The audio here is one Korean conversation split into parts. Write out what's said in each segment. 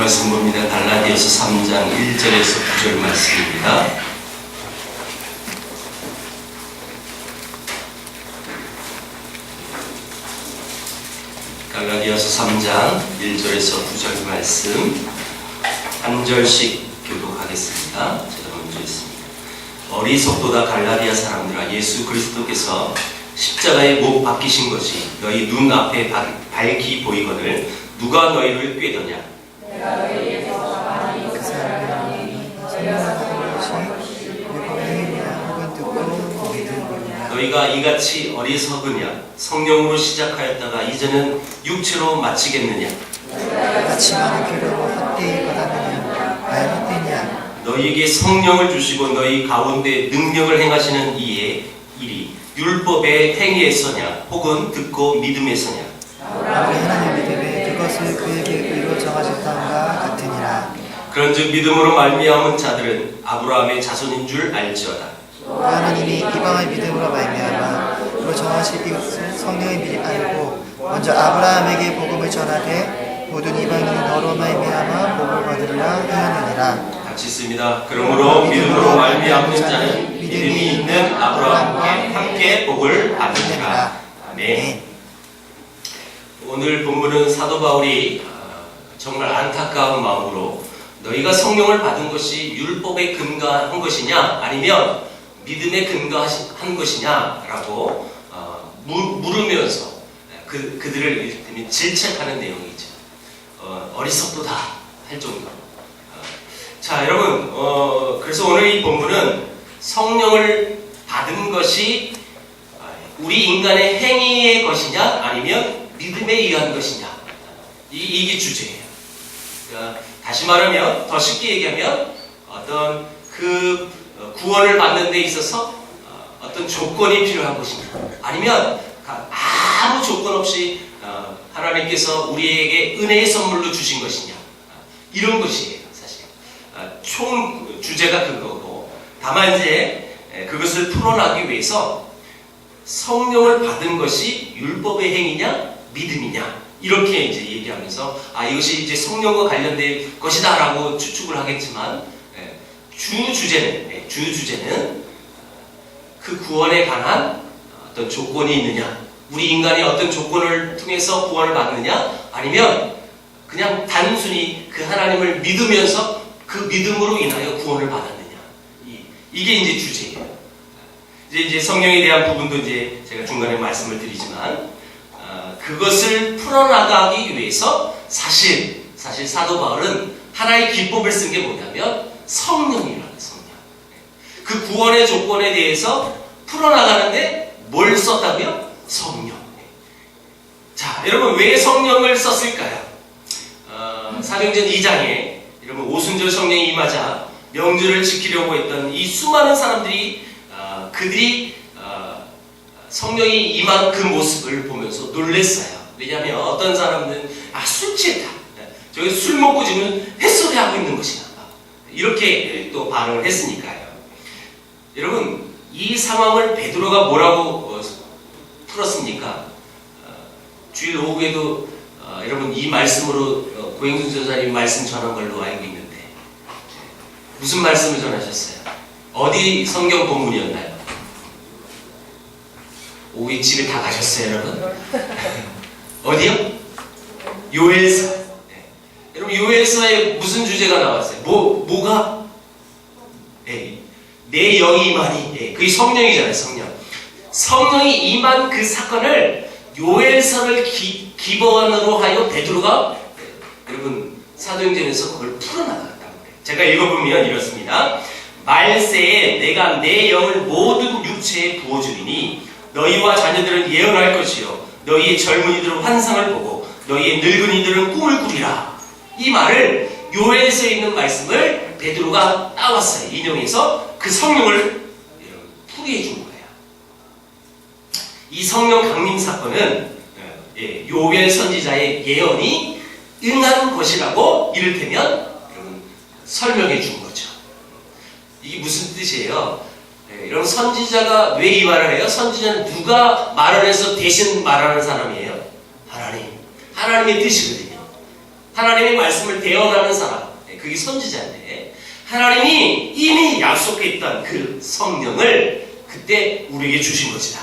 말씀 봅니다. 갈라디아서 3장 1절에서 9절 말씀입니다. 갈라디아서 3장 1절에서 9절 말씀 한 절씩 교독하겠습니다. 제가 먼저 있습니다. 어리석도다 갈라디아 사람들아, 예수 그리스도께서 십자가에 못 박히신 것이 너희 눈앞에 밝히 보이거늘 누가 너희를 꾀더냐? 내가 너희에게서 많이 사랑하니 너희가 이같이 어리석으냐? 성령으로 시작하였다가 이제는 육체로 마치겠느냐? 같이 많은 괴로워 헛되이 받았느냐? 과연 헛되냐? 너희에게 성령을 주시고 너희 가운데 능력을 행하시는 이의 일이 율법의 행위에서냐 혹은 듣고 믿음에서냐? 아브라함이 하나님 믿음에 그것을 그에게 의로 정하셨다가 같으니라. 그런즉 믿음으로 말미암은 자들은 아브라함의 자손인 줄 알지어다. 또 하나님이 이방의 믿음으로 말미암아 의로 정하실 이것을 성령의 미리 알고 먼저 아브라함에게 복음을 전하되 모든 이방인이 너로 말미암아 복을 받으리라 하였느니라. 같이 있습니다. 그러므로 믿음으로 말미암는 자는 믿음이 있는 아브라함과 함께 복을 받으리라. 아멘. 오늘 본문은 사도 바울이 정말 안타까운 마음으로 너희가 성령을 받은 것이 율법에 근거한 것이냐 아니면 믿음에 근거한 것이냐라고 물으면서 그들을 이를테면 질책하는 내용이죠. 어리석도다 할 정도로. 자, 여러분, 그래서 오늘 이 본문은 성령을 받은 것이 우리 인간의 행위의 것이냐 아니면 믿음에 의한 것이냐, 이게 주제예요. 그러니까 다시 말하면, 더 쉽게 얘기하면 어떤 그 구원을 받는 데 있어서 어떤 조건이 필요한 것이냐 아니면 아무 조건 없이 하나님께서 우리에게 은혜의 선물로 주신 것이냐, 이런 것이에요. 사실 총 주제가 그거고, 다만 이제 그것을 풀어나기 위해서 성령을 받은 것이 율법의 행위냐 믿음이냐, 이렇게 이제 얘기하면서 이것이 이제 성령과 관련된 것이다라고 추측을 하겠지만, 주 주제는 그 구원에 관한 어떤 조건이 있느냐, 우리 인간이 어떤 조건을 통해서 구원을 받느냐 아니면 그냥 단순히 그 하나님을 믿으면서 그 믿음으로 인하여 구원을 받았느냐, 이게 이제 주제예요. 이제 성령에 대한 부분도 이제 제가 중간에 말씀을 드리지만, 그것을 풀어나가기 위해서 사실 사도 바울은 하나의 기법을 쓴 게 뭐냐면 성령이라는 성령. 그 구원의 조건에 대해서 풀어나가는데 뭘 썼다고요? 성령. 자, 여러분 왜 성령을 썼을까요? 사도행전 2장에 여러분 오순절 성령이 임하자 명절을 지키려고 했던 이 수많은 사람들이 그들이 성령이 임한 그 모습을 보면서 놀랬어요. 왜냐하면 어떤 사람들은 술 취했다, 저기 술 먹고 지금 햇소리 하고 있는 것이다, 이렇게 또 반응을 했으니까요. 여러분 이 상황을 베드로가 뭐라고 풀었습니까? 주일 오후에도 여러분 이 말씀으로 고행순 전사님 말씀 전한 걸로 알고 있는데, 무슨 말씀을 전하셨어요? 어디 성경 본문이었나요? 오후에 집에 다 가셨어요, 여러분? 어디요? 요엘서. 여러분 요엘서에 무슨 주제가 나왔어요? 뭐가? 내 영이 임하니, 그게 성령이잖아요. 성령이 임한 그 사건을 요엘서를 기본으로 하여 베드로가 여러분 사도행전에서 그걸 풀어나갔다고 그래요. 제가 읽어보면 이렇습니다. 말세에 내가 내 영을 모든 육체에 부어주리니 너희와 자녀들은 예언할 것이요 너희의 젊은이들은 환상을 보고 너희의 늙은이들은 꿈을 꾸리라. 이 말을 요엘서에 있는 말씀을 베드로가 따왔어요. 인용해서 그 성령을 풀이해 준 거예요. 이 성령 강림 사건은 요엘 선지자의 예언이 응한 것이라고 이를테면 여러분 설명해 준 거죠. 이게 무슨 뜻이에요? 여러분 선지자가 왜 이 말을 해요? 선지자는 누가 말을 해서 대신 말하는 사람이에요? 하나님의 뜻이거든요. 하나님의 말씀을 대언하는 사람, 그게 선지자인데 하나님이 이미 약속했던 그 성령을 그때 우리에게 주신 것이다.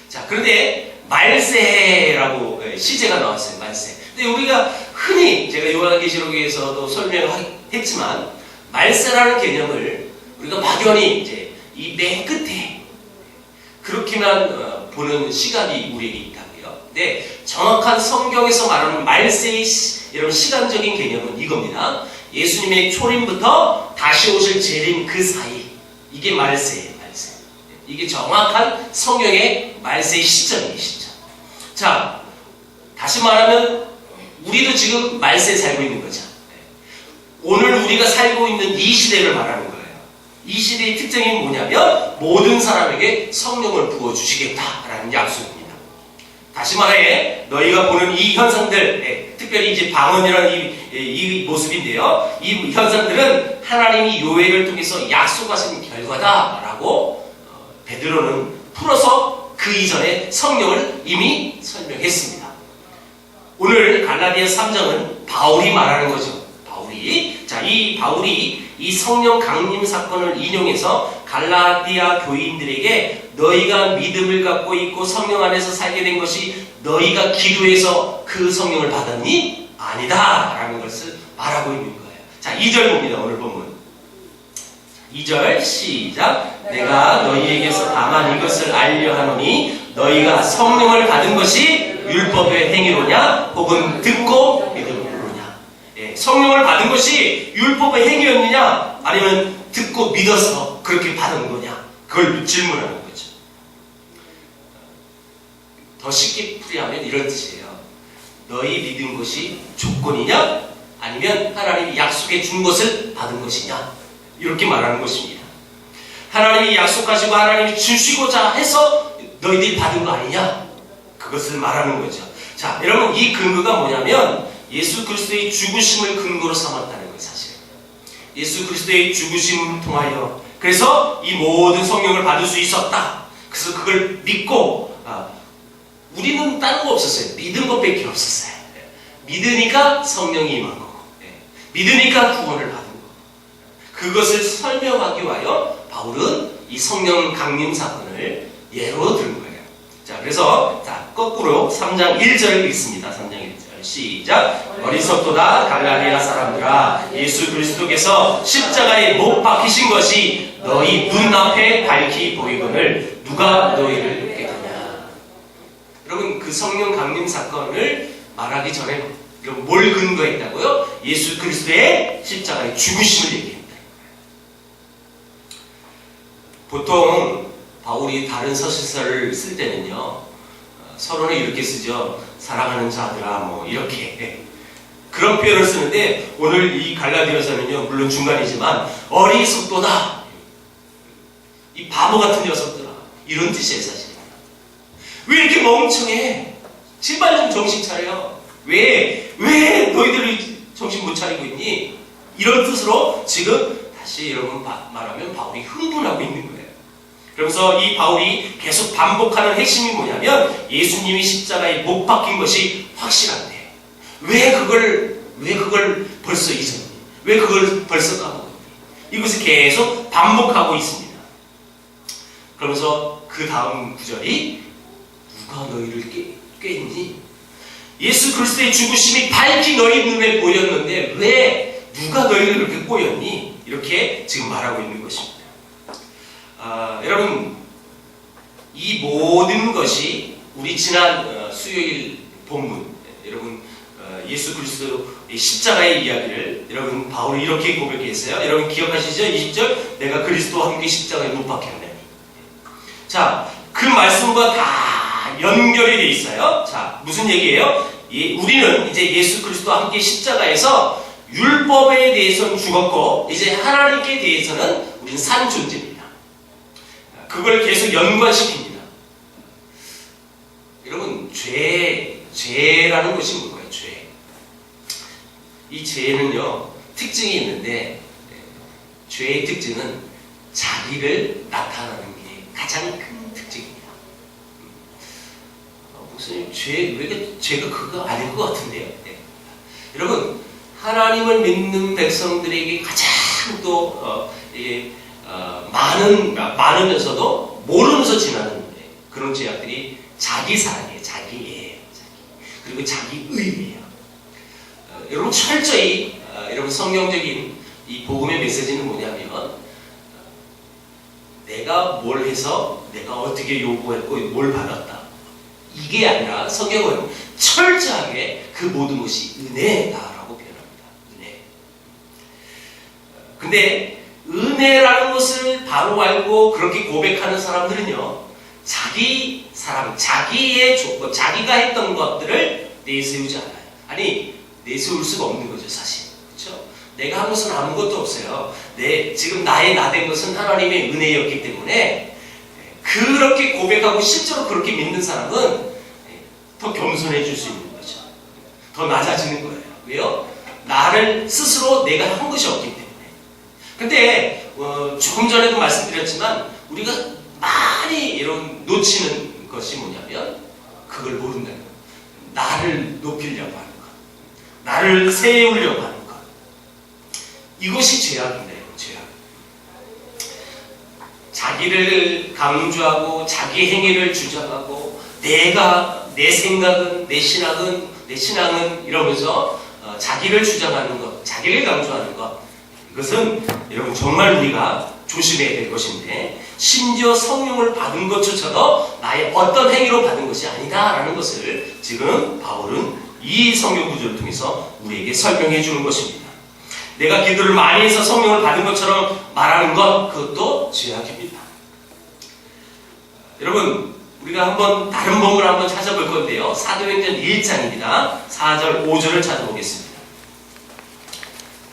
자, 그런데 말세라고 시제가 나왔어요. 말세. 근데 우리가 흔히 제가 요한계시록에서도 설명했지만 말세라는 개념을 우리가 막연히 이제 이 맨 끝에 그렇게만 보는 시간이 우리에게 있다고요. 근데 정확한 성경에서 말하는 말세의 이런 시간적인 개념은 이겁니다. 예수님의 초림부터 다시 오실 재림 그 사이, 이게 말세예요. 말세. 이게 정확한 성경의 말세의 시점이에요. 시점. 자, 다시 말하면 우리도 지금 말세에 살고 있는 거죠. 오늘 우리가 살고 있는 이 시대를 말하는 거예요. 이 시대의 특징이 뭐냐면 모든 사람에게 성령을 부어주시겠다라는 약속입니다. 다시 말해 너희가 보는 이 현상들, 특별히 이제 방언이라는 이 모습인데요. 이 현상들은 하나님이 요해를 통해서 약속하신 결과다라고 베드로는 풀어서 그 이전에 성령을 이미 설명했습니다. 오늘 갈라디아 3장은 바울이 말하는 거죠. 자, 이 바울이 이 성령 강림 사건을 인용해서 갈라디아 교인들에게 너희가 믿음을 갖고 있고 성령 안에서 살게 된 것이 너희가 기도해서 그 성령을 받았니? 아니다 라는 것을 말하고 있는 거예요. 자, 2절 봅니다. 오늘 본문 2절 시작. 내가 너희에게서 다만 이것을 알려 하노니 너희가 성령을 받은 것이 율법의 행위로냐 혹은 듣고 믿음으로냐. 성령을 받은 것이 율법의 행위였느냐 아니면 듣고 믿어서 그렇게 받은 거냐, 그걸 질문하는 거죠. 더 쉽게 풀이하면 이런 뜻이에요. 너희 믿은 것이 조건이냐 아니면 하나님이 약속해 준 것을 받은 것이냐, 이렇게 말하는 것입니다. 하나님이 약속하시고 하나님이 주시고자 해서 너희들이 받은 거 아니냐, 그것을 말하는 거죠. 자, 여러분, 이 근거가 뭐냐면 예수 그리스도의 죽으심을 근거로 삼았다는 거예요. 사실 예수 그리스도의 죽으심을 통하여 그래서 이 모든 성령을 받을 수 있었다. 그래서 그걸 믿고 우리는 다른 거 없었어요. 믿은 것밖에 없었어요. 믿으니까 성령이 임한 거고, 믿으니까 구원을 받은 거고, 그것을 설명하기 위하여 바울은 이 성령 강림 사건을 예로 든 거예요. 자, 그래서 거꾸로 3장 1절 읽습니다. 3장 1절 시작. 어리석도다 갈라디아 사람들아, 예수 그리스도께서 십자가에 못 박히신 것이 너희 눈앞에 밝히 보이거늘 누가 너희를 믿게 되냐. 여러분, 그 성령 강림 사건을 말하기 전에 뭘 근거했다고요? 예수 그리스도의 십자가의 죽으심을 얘기합니다. 보통 바울이 다른 서신서를 쓸 때는요, 서론을 이렇게 쓰죠. 사랑하는 자들아, 뭐 이렇게 그런 표현을 쓰는데 오늘 이 갈라디아서는요, 물론 중간이지만 어리석도다, 이 바보 같은 녀석들아, 이런 뜻이에요. 사실 왜 이렇게 멍청해? 제발 좀 정신 차려. 왜 너희들이 정신 못 차리고 있니? 이런 뜻으로 지금 다시 여러분 말하면 바울이 흥분하고 있는 거예요. 그러면서 이 바울이 계속 반복하는 핵심이 뭐냐면 예수님이 십자가에 못 박힌 것이 확실한데 왜 그걸 벌써 잊었니? 왜 그걸 벌써 까먹었니? 이것을 계속 반복하고 있습니다. 그러면서 그 다음 구절이 누가 너희를 꿰니? 예수 그리스도의 죽으심이 밝히 너희 눈에 보였는데 왜 누가 너희를 그렇게 꼬였니? 이렇게 지금 말하고 있는 것입니다. 여러분, 이 모든 것이 우리 지난 수요일 본문, 여러분 예수 그리스도의 십자가의 이야기를 여러분 바울이 이렇게 고백했어요. 여러분 기억하시죠? 20절 내가 그리스도와 함께 십자가에 못 박혔나니. 자, 그 말씀과 다 연결이 돼 있어요. 자, 무슨 얘기예요? 우리는 이제 예수 그리스도와 함께 십자가에서 율법에 대해서는 죽었고 이제 하나님께 대해서는 우리는 산 존재입니다. 그걸 계속 연관시킵니다. 여러분, 죄라는 것이 뭔가요? 죄. 이 죄는요, 특징이 있는데 죄의 특징은 자기를 나타나는 게 가장 큰 특징입니다. 목사님, 죄가 그거 아닌 것 같은데요? 여러분, 하나님을 믿는 백성들에게 가장 또 많으면서도 모르면서 지나는 그런 죄악들이 자기 사랑이에요. 자기애예요. 그리고 자기의예요. 여러분, 철저히 여러분 성경적인 이 복음의 메시지는 뭐냐면, 내가 뭘 해서 내가 어떻게 요구했고 뭘 받았다, 이게 아니라 성경은 철저하게 그 모든 것이 은혜다라고 표현합니다. 은혜. 근데 은혜라는 것을 바로 알고 그렇게 고백하는 사람들은요, 자기 사랑, 자기의 조건, 자기가 했던 것들을 내세우지 않아요. 아니, 내세울 수가 없는 거죠, 사실. 그렇죠? 내가 한 것은 아무것도 없어요. 지금 나의 나된 것은 하나님의 은혜였기 때문에, 그렇게 고백하고 실제로 그렇게 믿는 사람은 더 겸손해질 수 있는 거죠. 더 낮아지는 거예요. 왜요? 나를 스스로 내가 한 것이 없기 때문에. 근데 조금 전에도 말씀드렸지만, 우리가 많이 이런 놓치는 것이 뭐냐면, 그걸 모른다는 거예요. 나를 높이려고 하는 것, 나를 세우려고 하는 것, 이것이 죄악인데요. 죄악. 자기를 강조하고 자기 행위를 주장하고, 내 생각은, 내 신앙은 이러면서 자기를 주장하는 것, 자기를 강조하는 것, 이것은 여러분 정말 우리가 조심해야 될 것인데, 심지어 성령을 받은 것조차도 나의 어떤 행위로 받은 것이 아니다라는 것을 지금 바울은 이 성경 구절을 통해서 우리에게 설명해 주는 것입니다. 내가 기도를 많이 해서 성령을 받은 것처럼 말하는 것, 그것도 죄악입니다. 여러분, 우리가 한번 다른 본문을 한번 찾아볼 건데요, 사도행전 1장입니다. 4절 5절을 찾아보겠습니다.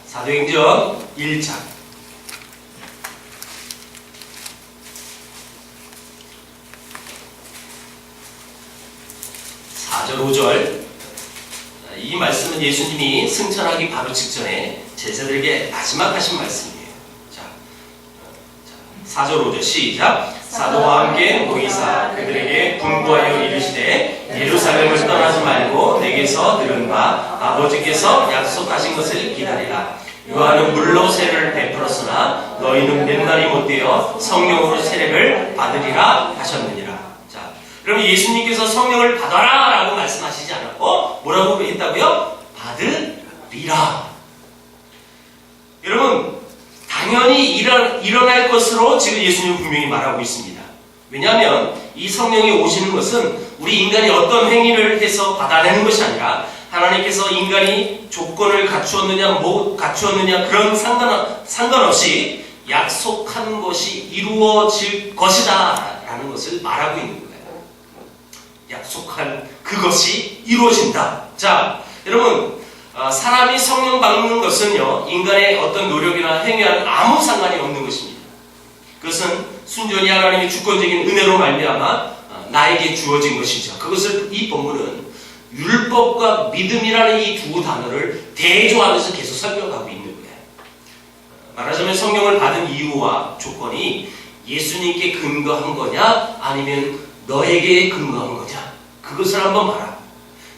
사도행전 1장 4절 5절. 이 말씀은 예수님이 승천하기 바로 직전에 제자들에게 마지막 하신 말씀이에요. 자, 4절 5절 시작. 사도와 함께 모이사 그들에게 분부하여 이르시되, 예루살렘을 떠나지 말고 내게서 들은 바 아버지께서 약속하신 것을 기다리라. 요한은 물로 세례를 베풀었으나 너희는 몇 날이 못되어 성령으로 세례를 받으리라 하셨느니라. 자, 그럼 예수님께서 성령을 받아라 라고 말씀하시지 않았고 뭐라고 했다고요? 받으리라. 여러분, 당연히 일어날 것으로 지금 예수님은 분명히 말하고 있습니다. 왜냐하면 이 성령이 오시는 것은 우리 인간이 어떤 행위를 해서 받아내는 것이 아니라, 하나님께서 인간이 조건을 갖추었느냐 못 갖추었느냐 그런 상관없이 약속한 것이 이루어질 것이다 라는 것을 말하고 있는 거예요. 약속한 그것이 이루어진다. 자, 여러분, 사람이 성령 받는 것은요, 인간의 어떤 노력이나 행위와는 아무 상관이 없는 것입니다. 그것은 순전히 하나님의 주권적인 은혜로 말미암아 나에게 주어진 것이죠. 그것을 이 본문은 율법과 믿음이라는 이 두 단어를 대조하면서 계속 설명하고 있는 거예요. 말하자면 성령을 받은 이유와 조건이 예수님께 근거한 거냐, 아니면 너에게 근거한 거냐, 그것을 한번 봐라.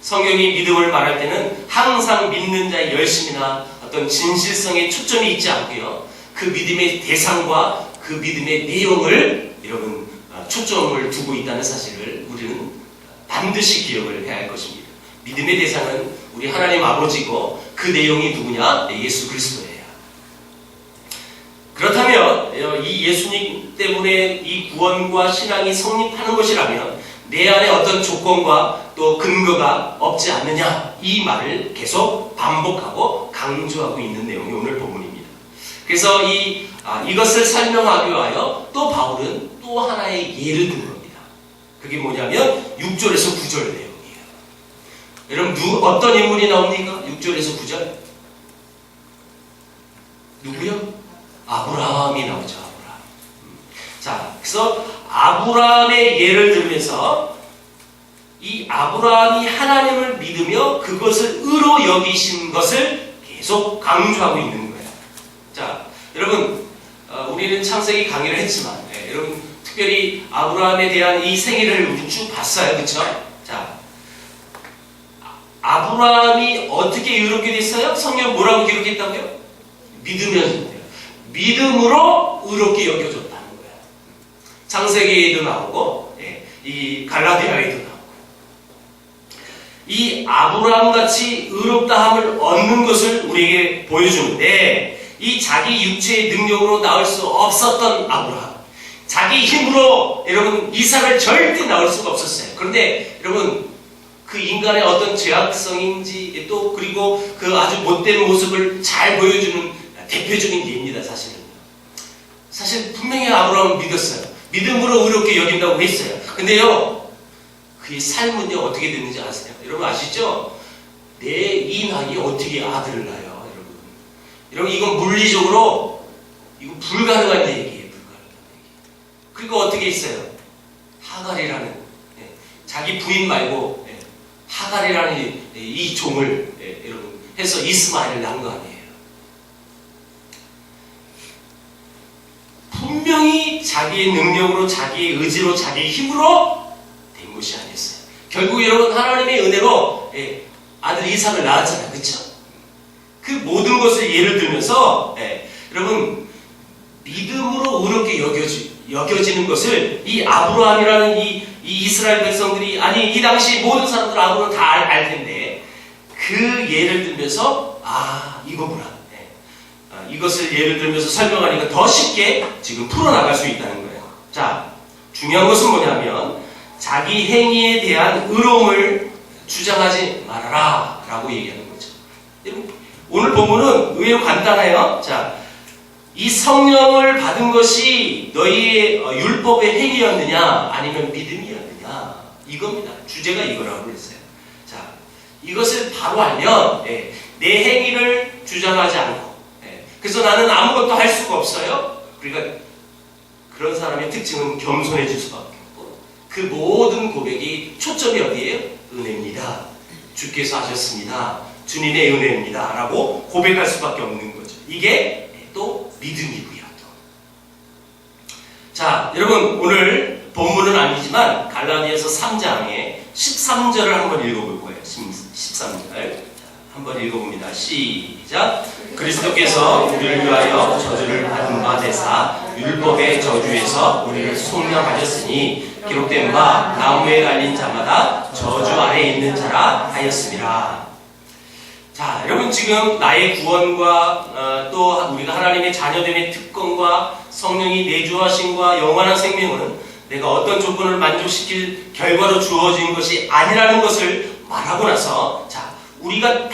성경이 믿음을 말할 때는 항상 믿는 자의 열심이나 어떤 진실성에 초점이 있지 않고요, 그 믿음의 대상과 그 믿음의 내용을 여러분 초점을 두고 있다는 사실을 우리는 반드시 기억을 해야 할 것입니다. 믿음의 대상은 우리 하나님 아버지고, 그 내용이 누구냐? 예수 그리스도예요. 그렇다면 이 예수님 때문에 이 구원과 신앙이 성립하는 것이라면 내 안에 어떤 조건과 또 근거가 없지 않느냐, 이 말을 계속 반복하고 강조하고 있는 내용이 오늘 본문입니다. 그래서 이것을 설명하기 위하여 또 바울은 또 하나의 예를 든 겁니다. 그게 뭐냐면 6절에서 9절 내용이에요. 여러분, 어떤 인물이 나옵니까? 6절에서 9절? 누구요? 아브라함이 나오죠. 아브라함. 자, 그래서 아브라함의 예를 들면서 이 아브라함이 하나님을 믿으며 그것을 의로 여기신 것을 계속 강조하고 있는 거예요. 자, 여러분, 우리는 창세기 강의를 했지만, 여러분 특별히 아브라함에 대한 이 생애를 우리 쭉 봤어요, 그렇죠? 자, 아브라함이 어떻게 의롭게 됐어요? 성경 뭐라고 기록했다고요? 믿으면 돼요. 믿음으로 의롭게 여겨졌다는 거예요. 창세기에도 나오고 이 갈라디아에도 나오고 이 아브라함같이 의롭다함을 얻는 것을 우리에게 보여주는데 이 자기 육체의 능력으로 낳을 수 없었던 아브라함 자기 힘으로 여러분 이삭을 절대 낳을 수가 없었어요. 그런데 여러분 그 인간의 어떤 죄악성인지 또 그리고 그 아주 못된 모습을 잘 보여주는 대표적인 예입니다. 사실 분명히 아브라함은 믿었어요. 믿음으로 의롭게 여긴다고 했어요. 근데요 그의 삶은요 어떻게 됐는지 아세요? 여러분 아시죠? 내 이 나이에 어떻게 아들을 낳아요? 여러분 이건 물리적으로 이거 불가능한 얘기예요. 그리고 어떻게 했어요? 하갈이라는 자기 부인 말고 하갈이라는 이 종을 여러분 해서 이스마엘을 낳은 거 아니에요. 분명히 자기의 능력으로 자기의 의지로 자기의 힘으로 된 것이 아니었어요. 결국 여러분 하나님의 은혜로 아들 이삭을 낳았잖아요. 그렇죠? 그 모든 것을 예를 들면서 여러분 믿음으로 의롭게 여겨지는 것을 이 아브라함이라는 이 이스라엘 백성들이 아니 이 당시 모든 사람들 아브라함 다 알 텐데 그 예를 들면서 이거구나 이것을 예를 들면서 설명하니까 더 쉽게 지금 풀어나갈 수 있다는 거예요. 자, 중요한 것은 뭐냐면 자기 행위에 대한 의로움을 주장하지 말아라 라고 얘기하는 거죠. 오늘 본문은 의외로 간단해요. 자, 이 성령을 받은 것이 너희의 율법의 행위였느냐 아니면 믿음이었느냐 이겁니다. 주제가 이거라고 그랬어요. 자, 이것을 바로 알면 내 행위를 주장하지 않고 그래서 나는 아무것도 할 수가 없어요. 그러니까 그런 사람의 특징은 겸손해질 수밖에 없고 그 모든 고백이 초점이 어디예요? 은혜입니다. 주께서 하셨습니다. 주님의 은혜입니다. 라고 고백할 수밖에 없는 거죠. 이게 또 믿음이고요. 자, 여러분 오늘 본문은 아니지만 갈라디아서 3장의 13절을 한번 읽어볼 거예요. 13절 한번 읽어봅니다. 시작. 그리스도께서 우리를 위하여 저주를 받은 바 되사 율법의 저주에서 우리를 속량하셨으니 기록된 바 나무에 달린 자마다 저주 아래에 있는 자라 하였습니다. 자, 여러분 지금 나의 구원과 또 우리가 하나님의 자녀됨의 특권과 성령이 내주하심과 영원한 생명은 내가 어떤 조건을 만족시킬 결과로 주어진 것이 아니라는 것을 말하고 나서 자, 우리가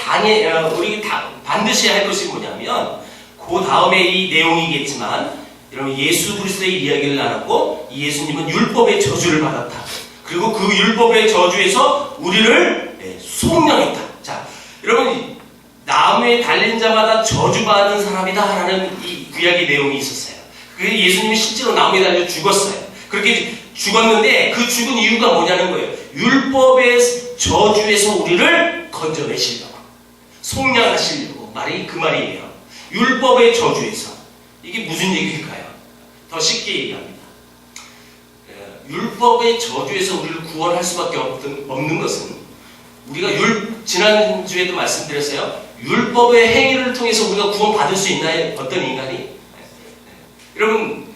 반드시 할 것이 뭐냐면 그 다음에 이 내용이겠지만 여러분 예수 그리스도의 이야기를 나눴고 이 예수님은 율법의 저주를 받았다. 그리고 그 율법의 저주에서 우리를 속량했다. 자, 여러분 나무에 달린 자마다 저주받은 사람이다 라는 이 구약의 내용이 있었어요. 그래서 예수님이 실제로 나무에 달려 죽었어요. 그렇게 죽었는데 그 죽은 이유가 뭐냐는 거예요. 율법의 저주에서 우리를 건져내시려고 속량하시려고 말이 그 말이에요. 율법의 저주에서 이게 무슨 얘기일까요? 더 쉽게 얘기합니다. 율법의 저주에서 우리를 구원할 수밖에 없는 것은 우리가 지난주에도 말씀드렸어요. 율법의 행위를 통해서 우리가 구원받을 수 있나요? 어떤 인간이? 여러분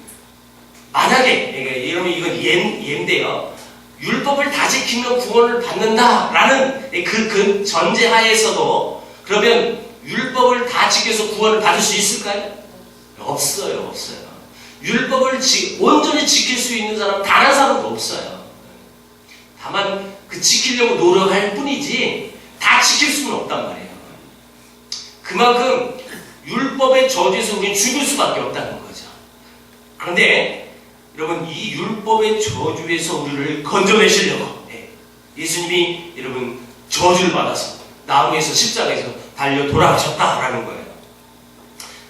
만약에 여러분 이건 예인데요. 율법을 다 지키면 구원을 받는다라는 그 전제하에서도 그러면 율법을 다 지켜서 구원을 받을 수 있을까요? 없어요. 율법을 온전히 지킬 수 있는 사람 단 한 사람도 없어요. 다만 그 지키려고 노력할 뿐이지 다 지킬 수는 없단 말이에요. 그만큼 율법의 저주에서 우리는 죽을 수밖에 없다는 거죠. 그런데 여러분 이 율법의 저주에서 우리를 건져내시려고 예수님이 여러분 저주를 받아서 나무에서 십자가에서 달려 돌아가셨다라는 거예요.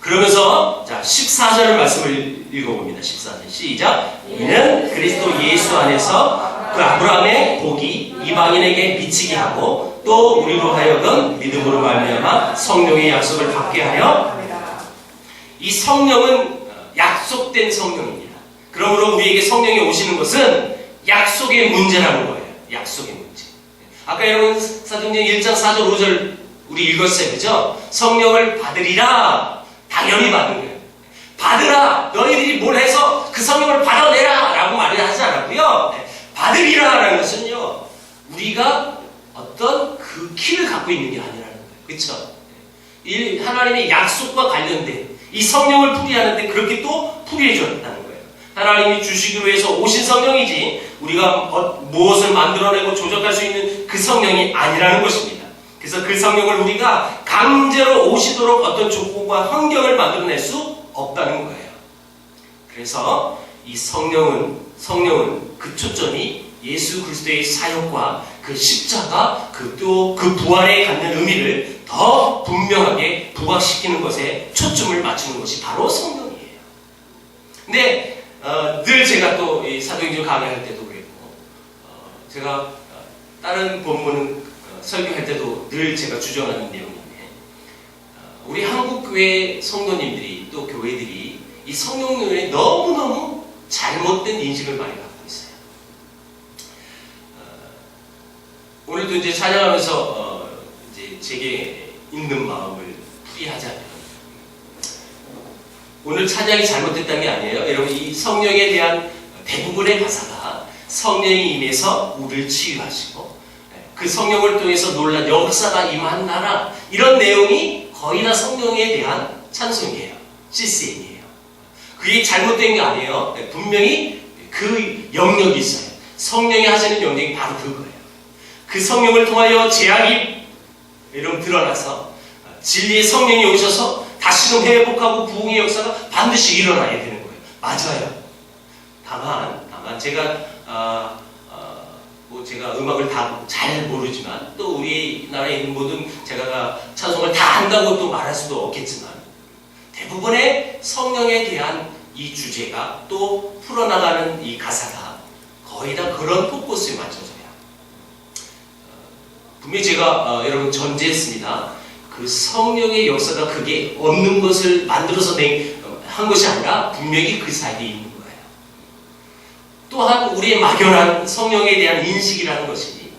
그러면서 자 14절을 말씀을 읽어봅니다. 14절 시작. 이는 그리스도 예수 안에서 그 아브라함의 복이 이방인에게 미치게 하고 또 우리로 하여금 믿음으로 말미암아 성령의 약속을 받게 하여 이 성령은 약속된 성령입니다. 그러므로 우리에게 성령이 오시는 것은 약속의 문제라는 거예요. 약속의 문제. 아까 여러분 사도행전 1장 4절 5절 우리 읽었어요. 그죠? 성령을 받으리라. 당연히 받는 거예요. 받으라. 너희들이 뭘 해서 그 성령을 받아내라 라고 말을 하지 않았고요. 받으리라 라는 것은요, 우리가 어떤 그 키를 갖고 있는 게 아니라는 거예요. 그쵸? 이 하나님의 약속과 관련된 이 성령을 풀이하는데 그렇게 또 풀이해 줬다는 거예요. 하나님이 주시기로 해서 오신 성령이지 우리가 무엇을 만들어내고 조작할 수 있는 그 성령이 아니라는 것입니다. 그래서 그 성령을 우리가 강제로 오시도록 어떤 조건과 환경을 만들어낼 수 없다는 거예요. 그래서 이 성령은 그 초점이 예수 그리스도의 사역과 그 십자가 또 그 부활에 갖는 의미를 더 분명하게 부각시키는 것에 초점을 맞추는 것이 바로 성령이에요. 근데 늘 제가 또 이 사도행전 강의할 때도 그랬고 제가 다른 본문은 설교할 때도 늘 제가 주장하는 내용인데 우리 한국교회 성도님들이 또 교회들이 이 성령론에 너무너무 잘못된 인식을 많이 갖고 있어요. 오늘도 이제 찬양하면서 이제 제게 있는 마음을 풀이하자면 오늘 찬양이 잘못됐다는 게 아니에요. 여러분 이 성령에 대한 대부분의 가사가 성령이 임해서 우리를 치유하시고 그 성령을 통해서 놀란 역사가 임한나라 이런 내용이 거의 다 성령에 대한 찬송이에요. CCM이에요. 그게 잘못된 게 아니에요. 분명히 그 영역이 있어요. 성령이 하시는 영역이 바로 그거예요. 그 성령을 통하여 죄악이 여러분 드러나서 진리의 성령이 오셔서 다시금 회복하고 부흥의 역사가 반드시 일어나야 되는 거예요. 맞아요. 다만 제가 제가 음악을 다 잘 모르지만 또 우리나라에 있는 모든 제가 찬송을 다 안다고 또 말할 수도 없겠지만 대부분의 성령에 대한 이 주제가 또 풀어나가는 이 가사가 거의 다 그런 포커스에 맞춰져요. 분명히 제가 여러분 전제했습니다. 그 성령의 역사가 그게 없는 것을 만들어서 한 것이 아니라 분명히 그 사이에 있는 거예요. 또한 우리의 막연한 성령에 대한 인식이라는 것이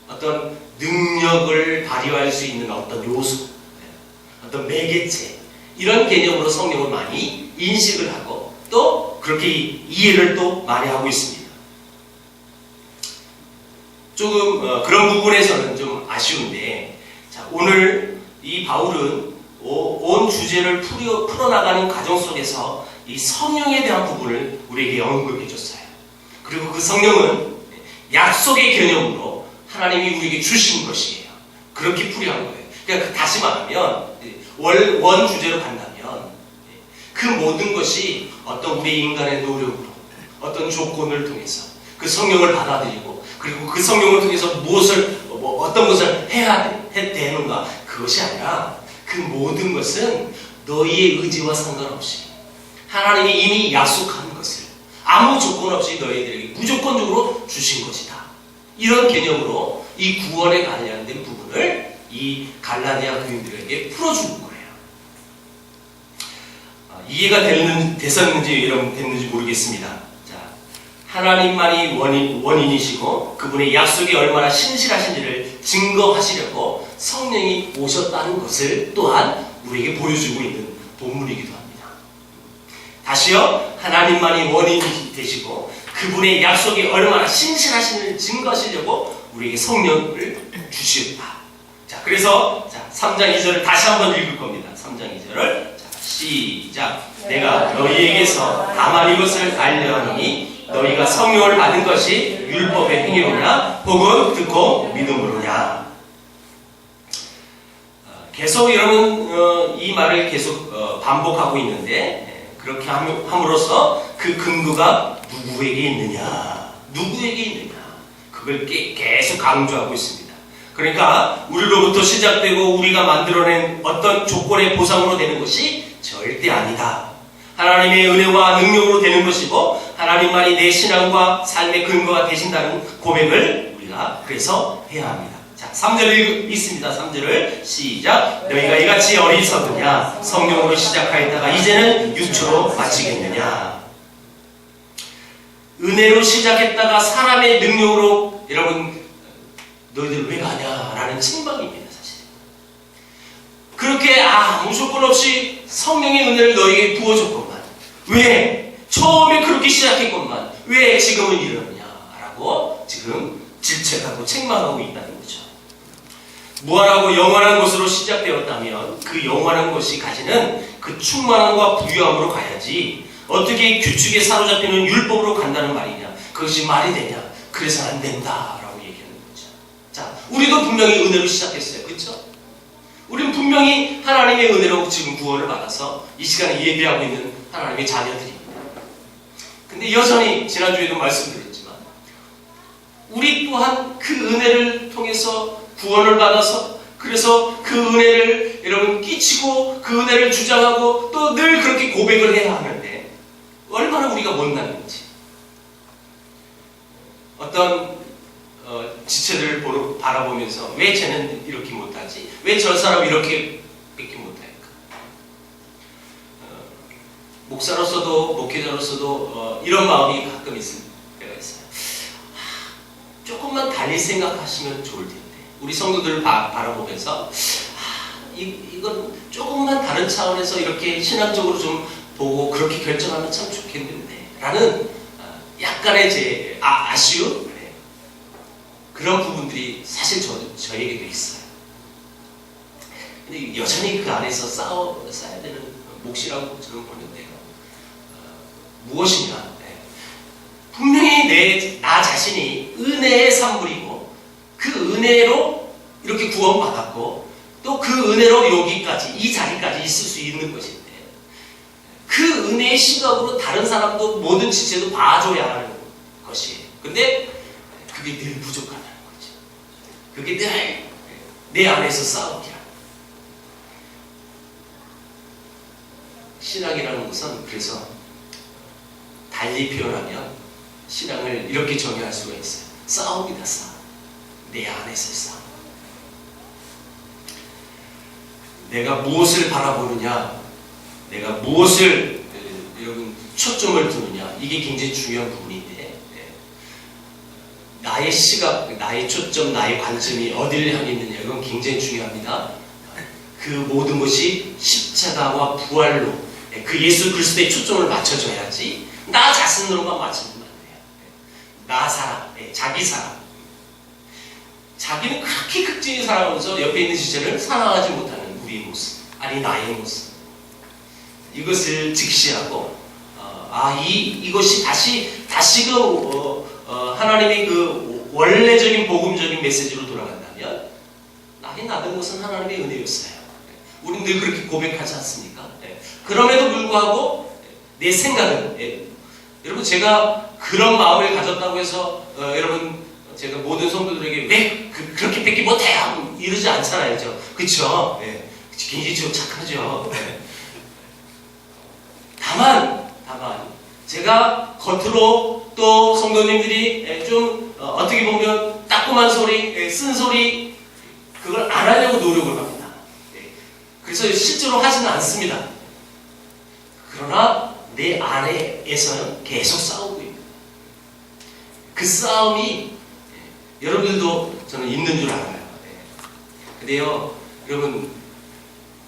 어떤 능력을 발휘할 수 있는 어떤 요소, 어떤 매개체 이런 개념으로 성령을 많이 인식을 하고 또 그렇게 이해를 또 많이 하고 있습니다. 조금 그런 부분에서는 좀 아쉬운데 자, 오늘 이 바울은 온 주제를 풀어나가는 과정 속에서 이 성령에 대한 부분을 우리에게 언급해 줬어요. 그리고 그 성령은 약속의 개념으로 하나님이 우리에게 주신 것이에요. 그렇게 풀이한 거예요. 그러니까 다시 말하면 원 주제로 간다면 그 모든 것이 어떤 우리 인간의 노력으로 어떤 조건을 통해서 그 성령을 받아들이고 그리고 그 성령을 통해서 어떤 것을 해야 되는가 그것이 아니라 그 모든 것은 너희의 의지와 상관없이 하나님이 이미 약속한 것을 아무 조건 없이 너희들에게 무조건적으로 주신 것이다. 이런 개념으로 이 구원에 관련된 부분을 이 갈라디아 교인들에게 풀어주는 거예요. 이해가 됐었는지 여러분 됐는지 모르겠습니다. 자, 하나님만이 원인이시고 그분의 약속이 얼마나 신실하신지를 증거하시려고 성령이 오셨다는 것을 또한 우리에게 보여주고 있는 본문이기도 합니다. 다시요, 하나님만이 원인이 되시고 그분의 약속이 얼마나 신실하신지를 증거하시려고 우리에게 성령을 주시었다. 자, 그래서 3장 2절을 다시 한번 읽을 겁니다. 3장 2절을 시작. 내가 너희에게서 다만 이것을 알려하니 너희가 성령을 받은 것이 율법의 행위로냐 혹은 듣고 믿음으로냐. 계속 여러분 이 말을 계속 반복하고 있는데 그렇게 함으로써 그 근거가 누구에게 있느냐 그걸 계속 강조하고 있습니다. 그러니까 우리로부터 시작되고 우리가 만들어낸 어떤 조건의 보상으로 되는 것이 절대 아니다. 하나님의 은혜와 능력으로 되는 것이고 하나님만이 내 신앙과 삶의 근거가 되신다는 고백을 우리가 그래서 해야 합니다. 자, 3절을 읽습니다. 3절을 시작. 너희가 이같이 어리석으냐 성령으로 시작하였다가 이제는 육체로 마치겠느냐. 은혜로 시작했다가 사람의 능력으로 여러분 너희들 왜 가냐? 라는 책망입니다, 사실. 그렇게 아무 조건 없이 성령의 은혜를 너에게 부어줬건만 왜 처음에 그렇게 시작했건만 왜 지금은 이러느냐라고 지금 질책하고 책망하고 있다는 거죠. 무한하고 영원한 것으로 시작되었다면 그 영원한 것이 가지는 그 충만함과 부유함으로 가야지 어떻게 규칙에 사로잡히는 율법으로 간다는 말이냐? 그것이 말이 되냐? 그래서 안 된다라고 얘기하는 거죠. 자, 우리도 분명히 은혜로 시작했어요. 그렇죠? 우리는 분명히 하나님의 은혜로 지금 구원을 받아서 이 시간에 예배하고 있는 하나님의 자녀들입니다. 근데 여전히 지난주에도 말씀드렸지만 우리 또한 그 은혜를 통해서 구원을 받아서 그래서 그 은혜를 여러분 끼치고 그 은혜를 주장하고 또 늘 그렇게 고백을 해야 하는데 얼마나 우리가 못났는지 어떤 지체들을 바라보면서 왜 쟤는 이렇게 못하지? 왜 저 사람 이렇게 밖에 못할까? 목사로서도 목회자로서도 이런 마음이 가끔 있을 때가 있어요. 조금만 달리 생각하시면 좋을 텐데 우리 성도들을 바라보면서 이건 조금만 다른 차원에서 이렇게 신앙적으로 좀 보고 그렇게 결정하면 참 좋겠는데 라는 약간의 제 아쉬움 그런 부분들이 사실 저에게도 있어요. 근데 여전히 그 안에서 싸워야 되는 몫이라고 저는 보는데요. 무엇이냐? 분명히 나 자신이 은혜의 산물이고 그 은혜로 이렇게 구원받았고 또 그 은혜로 여기까지 이 자리까지 있을 수 있는 것인데 그 은혜의 시각으로 다른 사람도 모든 지체도 봐줘야 하는 것이에요. 근데 그게 늘 부족하다는 거죠. 그게 늘 내 안에서 싸움이라. 신앙이라는 것은 그래서 달리 표현하면 신앙을 이렇게 정의할 수가 있어요. 싸움이다, 싸움. 내 안에서 싸움. 내가 무엇을 바라보느냐, 내가 무엇을 여러분 초점을 두느냐, 이게 굉장히 중요한 부분인데 나의 시각, 나의 초점, 나의 관점이 어디를 향해 있느냐 이건 굉장히 중요합니다. 그 모든 것이 십자가와 부활로 그 예수 그리스도의 초점을 맞춰줘야지 나 자신으로만 맞추면 안 돼요. 나 사랑, 자기 사랑. 자기는 그렇게 극진히 살아가면서 옆에 있는 지체를 사랑하지 못하는 우리의 모습, 아니 나의 모습. 이것을 직시하고 이것이 다시 하나님의 그 원래적인 복음적인 메시지로 돌아간다면 나의 나된 것은 하나님의 은혜였어요. 우리는 늘 그렇게 고백하지 않습니까? 그럼에도 불구하고 내 생각은 여러분 제가 그런 마음을 가졌다고 해서 여러분 제가 모든 성도들에게 왜 그렇게 뺏기 못해요 이러지 않잖아요. 그쵸? 굉장히 좀 착하죠. 다만 제가 겉으로 또 성도님들이 좀 어떻게 보면 따끔한 소리, 쓴소리 그걸 안 하려고 노력을 합니다. 그래서 실제로 하지는 않습니다. 그러나 내 안에서는 계속 싸우고 있는 그 싸움이 여러분들도 저는 있는 줄 알아요. 근데요, 여러분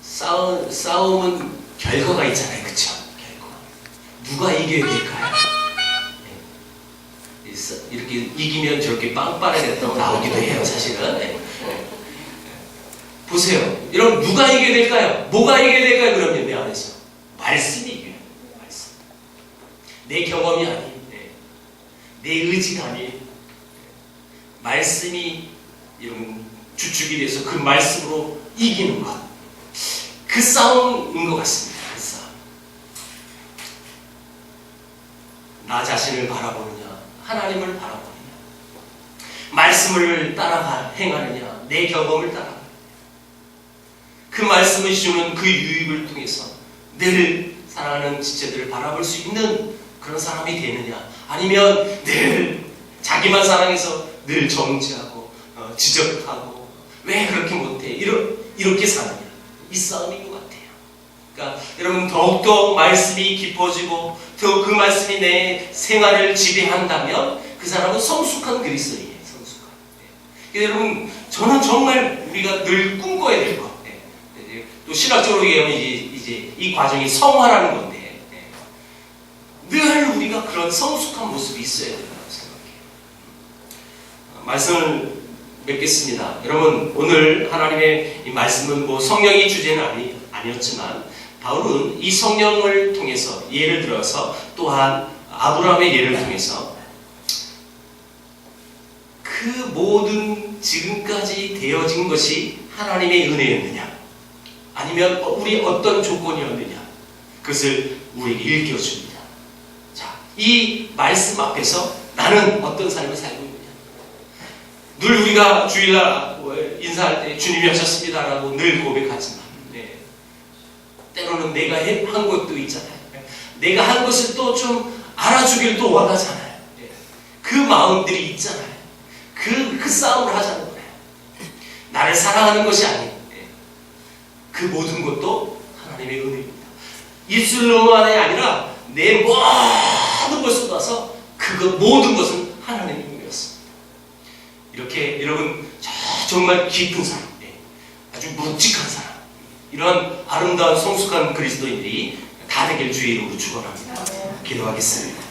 싸움은 결과가 있잖아요, 그렇죠? 결과. 누가 이겨야 될까요? 이렇게 이기면 저렇게 빵빠레가 나오기도 해요, 사실은. 보세요, 여러분 누가 이겨야 될까요? 뭐가 이겨야 될까요? 그러면 내 안에서 말씀이 이겨요. 말씀. 내 경험이 아닌, 내 의지가 아닌 말씀이 여러분 주축이 돼서 그 말씀으로 이기는 것. 그 싸움인 것 같습니다. 그 싸움. 나 자신을 바라보느냐, 하나님을 바라보느냐, 말씀을 따라가 행하느냐, 내 경험을 따라가느냐. 그 말씀을 주는 그 유익을 통해서 늘 사랑하는 지체들을 바라볼 수 있는 그런 사람이 되느냐, 아니면 늘 자기만 사랑해서 늘 정죄하고 지적하고 왜 그렇게 못해 이렇게 사느냐, 이 싸움인 것 같아요. 그러니까 여러분 더욱더 말씀이 깊어지고 더 그 말씀이 내 생활을 지배한다면 그 사람은 성숙한 그리스도인이에요. 성숙한. 여러분, 저는 정말 우리가 늘 꿈꿔야 될 것. 또 신학적으로 얘기하면 이제 이 과정이 성화라는 건데, 늘 우리가 그런 성숙한 모습이 있어야 된다고 생각해요. 말씀을 맺겠습니다. 여러분, 오늘 하나님의 이 말씀은 뭐 성령이 주제는 아니었지만, 바울은 이 성령을 통해서 예를 들어서 또한 아브라함의 예를 통해서 그 모든 지금까지 되어진 것이 하나님의 은혜였느냐, 아니면 우리 어떤 조건이었느냐, 그것을 우리에게 일깨워줍니다. 자, 이 말씀 앞에서 나는 어떤 삶을 살고 있느냐. 늘 우리가 주일날 인사할 때 주님이 하셨습니다라고 늘 고백하지만, 때로는 내가 한 것도 있잖아요. 내가 한 것을 또 좀 알아주길 또 원하잖아요. 그 마음들이 있잖아요. 그 싸움을 하자는 거예요. 나를 사랑하는 것이 아닌 그 모든 것도 하나님의 은혜입니다. 입술로만이 아니라 내 모든 걸 쏟아서 모든 것은 하나님의 은혜였습니다. 이렇게 여러분 정말 깊은 사랑, 아주 묵직한 사랑, 이런 아름다운 성숙한 그리스도인들이 다 되길 주의 이름으로 축원합니다. 기도하겠습니다.